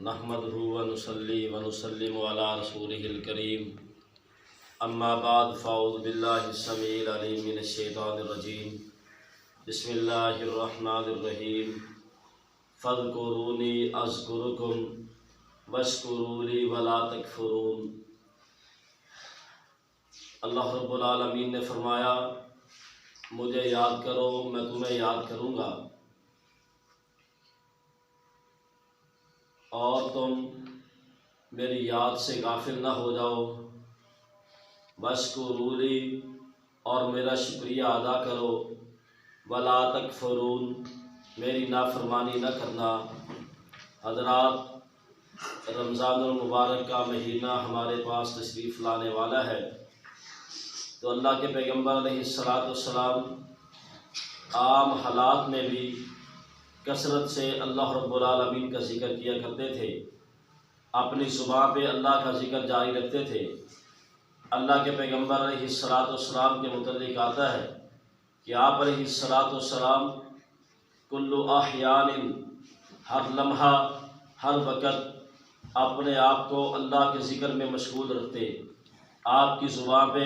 نحمدہ ونصلی ونسلم علی رسولہ الکریم اما بعد فاعوذ باللہ السمیع العلیم من الشیطان الرجیم بسم اللہ الرحمن الرحیم فاذکرونی اذکرکم واشکروا لی ولا تکفرون۔ اللہ رب العالمین نے فرمایا مجھے یاد کرو میں تمہیں یاد کروں گا اور تم میری یاد سے غافل نہ ہو جاؤ۔ واشکروا لی اور میرا شکریہ ادا کرو، ولا تکفرون میری نافرمانی نہ کرنا۔ حضرات، رمضان المبارک کا مہینہ ہمارے پاس تشریف لانے والا ہے، تو اللہ کے پیغمبر علیہ السلام عام حالات میں بھی کثرت سے اللہ رب العالمین کا ذکر کیا کرتے تھے، اپنی زبان پہ اللہ کا ذکر جاری رکھتے تھے۔ اللہ کے پیغمبر علیہ السلام کے متعلق آتا ہے کہ آپ علیہ السلام کل احیان ہر لمحہ ہر وقت اپنے آپ کو اللہ کے ذکر میں مشغول رکھتے، آپ کی زبان پہ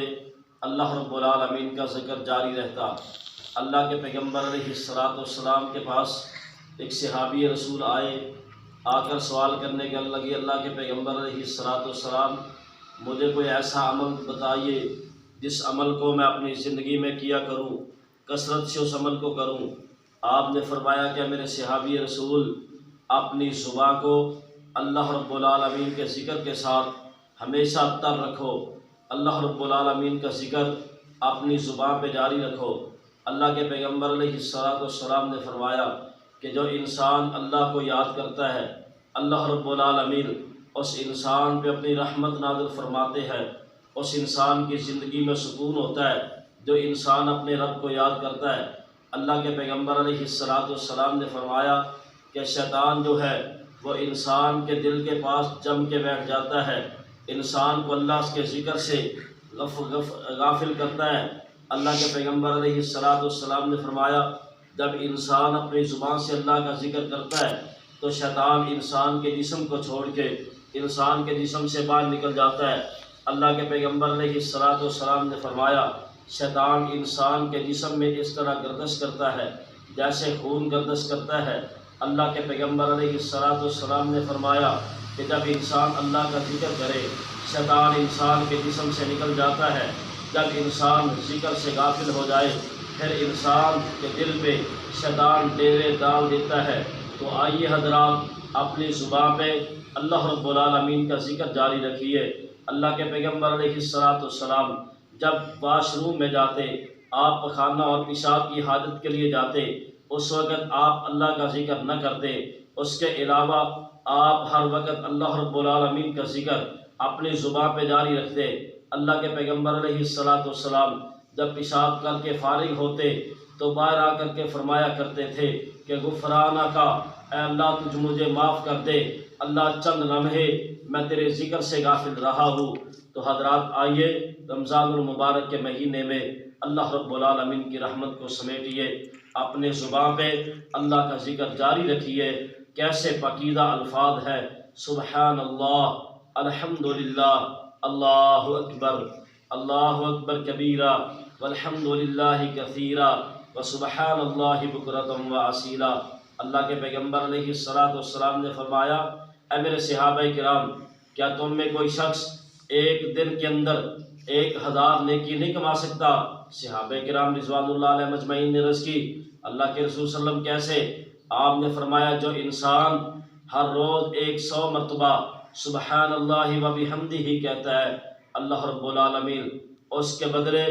اللہ رب العالمین کا ذکر جاری رہتا۔ اللہ کے پیغمبر علیہ السلام کے پاس ایک صحابی رسول آئے، آ کر سوال کرنے کے لگے، اللہ کے پیغمبر علیہ السلام مجھے کوئی ایسا عمل بتائیے جس عمل کو میں اپنی زندگی میں کیا کروں، کثرت سے اس عمل کو کروں۔ آپ نے فرمایا کہ میرے صحابی رسول اپنی زبان کو اللہ رب العالمین کے ذکر کے ساتھ ہمیشہ تر رکھو، اللہ رب العالمین کا ذکر اپنی زبان پہ جاری رکھو۔ اللہ کے پیغمبر علیہ السلام نے فرمایا کہ جو انسان اللہ کو یاد کرتا ہے، اللہ رب العالمین اس انسان پہ اپنی رحمت نازل فرماتے ہیں، اس انسان کی زندگی میں سکون ہوتا ہے۔ جو انسان اپنے رب کو یاد کرتا ہے، اللہ کے پیغمبر علیہ السلام نے فرمایا کہ شیطان جو ہے وہ انسان کے دل کے پاس جم کے بیٹھ جاتا ہے، انسان کو اللہ کے ذکر سے غافل کرتا ہے۔ اللہ کے پیغمبر علیہ السلام نے فرمایا جب انسان اپنی زبان سے اللہ کا ذکر کرتا ہے تو شیطان انسان کے جسم کو چھوڑ کے انسان کے جسم سے باہر نکل جاتا ہے۔ اللہ کے پیغمبر علیہ السلام نے فرمایا شیطان انسان کے جسم میں اس طرح گردش کرتا ہے جیسے خون گردش کرتا ہے۔ اللہ کے پیغمبر علیہ السلام نے فرمایا کہ جب انسان اللہ کا ذکر کرے شیطان انسان کے جسم سے نکل جاتا ہے۔ جب انسان ذکر سے غافل ہو جائے پھر انسان کے دل پہ شیطان ڈیرے ڈال دیتا ہے۔ تو آئیے حضرات اپنی زبان پہ اللہ رب العالمین کا ذکر جاری رکھیے۔ اللہ کے پیغمبر علیہ السلام جب واش روم میں جاتے، آپ پخانہ اور پیشاب کی حاجت کے لیے جاتے، اس وقت آپ اللہ کا ذکر نہ کرتے، اس کے علاوہ آپ ہر وقت اللہ رب العالمین کا ذکر اپنی زبان پہ جاری رکھتے۔ اللہ کے پیغمبر علیہ السلام جب پیشاب کر کے فارغ ہوتے تو باہر آ کر کے فرمایا کرتے تھے کہ غفرانہ کا، اے اللہ تجھ مجھے معاف کر دے، اللہ چند لمحے میں تیرے ذکر سے غافل رہا ہوں۔ تو حضرات آئیے رمضان المبارک کے مہینے میں اللہ رب العالمین کی رحمت کو سمیٹیے، اپنے زبان پہ اللہ کا ذکر جاری رکھیے۔ کیسے پاکیزہ الفاظ ہے، سبحان اللہ، الحمدللہ، اللہ اکبر کبیرہ والحمد للہ کثیرہ وسبحان اللہ بکرۃ واسیلہ۔ اللہ کے پیغمبر علیہ السلام نے فرمایا اے میرے صحابہ کرام، کیا تم میں کوئی شخص ایک دن کے اندر 1000 نیکی نہیں کما سکتا؟ صحابہ کرام رضوان اللہ علیہ مجمعین نے عرض کی اللہ کے رسول صلی اللہ علیہ وسلم کیسے؟ آپ نے فرمایا جو انسان ہر روز 100 مرتبہ سبحان اللہ و بحمدہ کہتا ہے، اللہ رب العالمین اس کے بدلے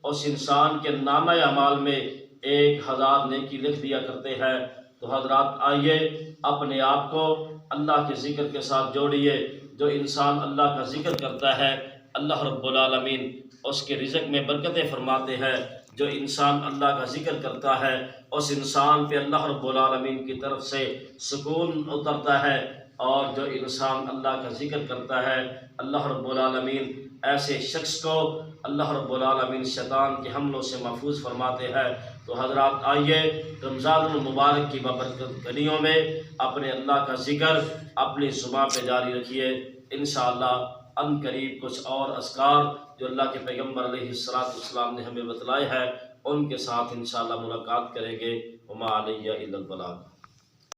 اس انسان کے نامہ اعمال میں 1000 نیکی لکھ دیا کرتے ہیں۔ تو حضرات آئیے اپنے آپ کو اللہ کے ذکر کے ساتھ جوڑیے۔ جو انسان اللہ کا ذکر کرتا ہے اللہ رب العالمین اس کے رزق میں برکتیں فرماتے ہیں۔ جو انسان اللہ کا ذکر کرتا ہے اس انسان پہ اللہ رب العالمین کی طرف سے سکون اترتا ہے، اور جو انسان اللہ کا ذکر کرتا ہے اللہ رب العالمین ایسے شخص کو اللہ رب العالمین شیطان کے حملوں سے محفوظ فرماتے ہیں۔ تو حضرات آئیے رمضان المبارک کی بابرکت گھڑیوں میں اپنے اللہ کا ذکر اپنی زبان پہ جاری رکھیے۔ انشاءاللہ ان قریب کچھ اور اذکار جو اللہ کے پیغمبر علیہ السلام نے ہمیں بتلائے ہیں ان کے ساتھ انشاءاللہ ملاقات کریں گے۔ وما علیہ الا البلاغ۔